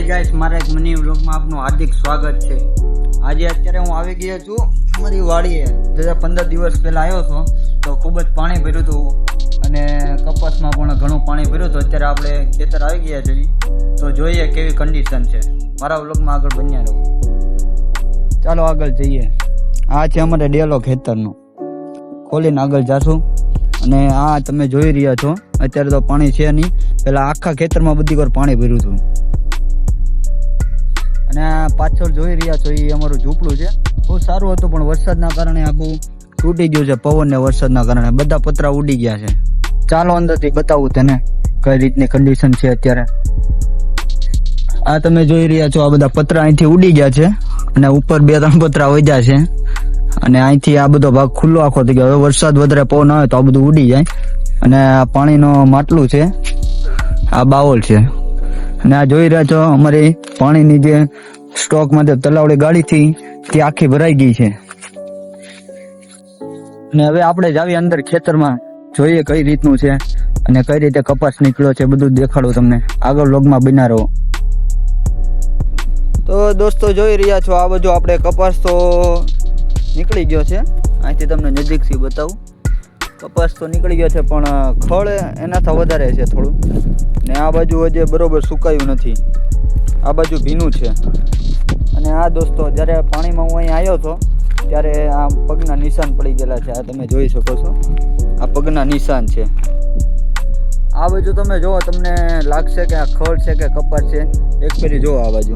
Guys, મારા એક mini વ્લોગમાં આપનું હાર્દિક સ્વાગત છે। આજે અત્યારે હું આવી ગયો છું અમારી વાડીએ। 15 દિવસ પહેલા આવ્યો હતો તો ખૂબ જ પાણી ભર્યું હતું અને કપાસમાં પણ ઘણું પાણી ભર્યું હતું। અત્યારે આપણે ખેતર આવી ગયા છે તો જોઈએ કેવી કન્ડિશન છે। મારા વ્લોગમાં આગળ બન્યા રહો। ચાલો આગળ જઈએ। આ છે અમારે ડેલો ખેતરનો, ખોલીને આગળ જાશું અને આ તમે જોઈ રહ્યા છો અત્યારે તો પાણી છે નહીં, પેલા આખા ખેતરમાં બધી વાર પાણી ભર્યું હતું। અને આ પાછળ જોઈ રહ્યા છો એ અમારું ઝૂંપડું છે, બહુ સારું હતું પણ વરસાદના કારણે આખું તૂટી ગયું છે। પવન ને વરસાદના કારણે બધા પતરા ઉડી ગયા છે। ચાલો અંદરથી બતાવું તને કઈ રીતની કન્ડિશન છે અત્યારે। આ તમે જોઈ રહ્યા છો આ બધા પતરા અહીંથી ઉડી ગયા છે અને ઉપર 2-3 પતરા વધ્યા છે અને અહીંથી આ બધો ભાગ ખુલ્લો આખો થઈ ગયો। હવે વરસાદ વધારે પવન આવે તો આ બધું ઉડી જાય। અને આ પાણીનો માટલું છે, આ બાવળ છે અને આ જોઈ રહ્યા છો અમારી પાણીની જે સ્ટોક માટે તલાવડી ગાડીથી તે આખી ભરાઈ ગઈ છે। અને હવે આપણે જાવી અંદર ખેતરમાં, જોઈએ કઈ રીતનું છે અને કઈ રીતે કપાસ નીકળ્યો છે બધું દેખાડું તમને। આગળ વ્લોગમાં બન્યા રહો। તો દોસ્તો જોઈ રહ્યા છો આ બધું આપણે કપાસ તો નીકળી ગયો છે, અહીંથી તમને નજીકથી બતાવું। કપાસ તો નીકળી ગયો છે પણ ખળ એનાથી વધારે છે થોડું, ને આ બાજુ હજી બરોબર સુકાયું નથી, આ બાજુ ભીનું છે। અને આ દોસ્તો જ્યારે પાણીમાં હું અહીં આવ્યો હતો ત્યારે આ પગના નિશાન પડી ગયેલા છે, આ તમે જોઈ શકો છો, આ પગના નિશાન છે। આ બાજુ તમે જુઓ, તમને લાગશે કે આ ખળ છે કે કપાસ છે, એક ફેરી જુઓ આ બાજુ,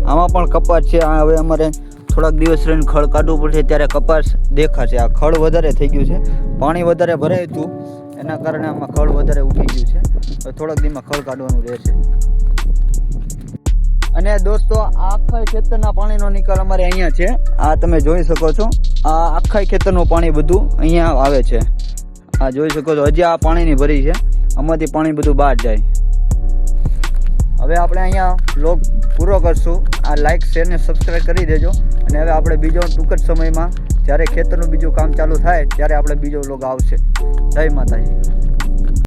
આમાં પણ કપાસ છે। આ હવે અમારે થોડાક દિવસ રહીને ખળ કાઢવું પડશે ત્યારે કપાસ દેખાશે। આ ખળ વધારે થઈ ગયું છે, પાણી વધારે ભરાયું હતું એના કારણે આમાં ખળ વધારે ઉઠી ગયું છે, હવે થોડાક દિવસમાં ખળ કાઢવાનું રહેશે। અને દોસ્તો આ આખા ખેતરના પાણીનો નિકાલ અમારે અહીંયા છે, આ તમે જોઈ શકો છો, આ આખા ખેતરનું પાણી બધું અહીંયા આવે છે, આ જોઈ શકો છો। હજી આ પાણીની ભરી છે, આમાંથી પાણી બધું બહાર જાય। હવે આપણે અહીંયા વ્લોગ પૂરો કરશું। આ લાઈક, શેર ને સબસ્ક્રાઈબ કરી દેજો। અને હવે આપણે બીજો ટૂંક જ સમયમાં જ્યારે ખેતરનું બીજું કામ ચાલુ થાય ત્યારે આપણે બીજો વ્લોગ આવશે। જય માતાજી।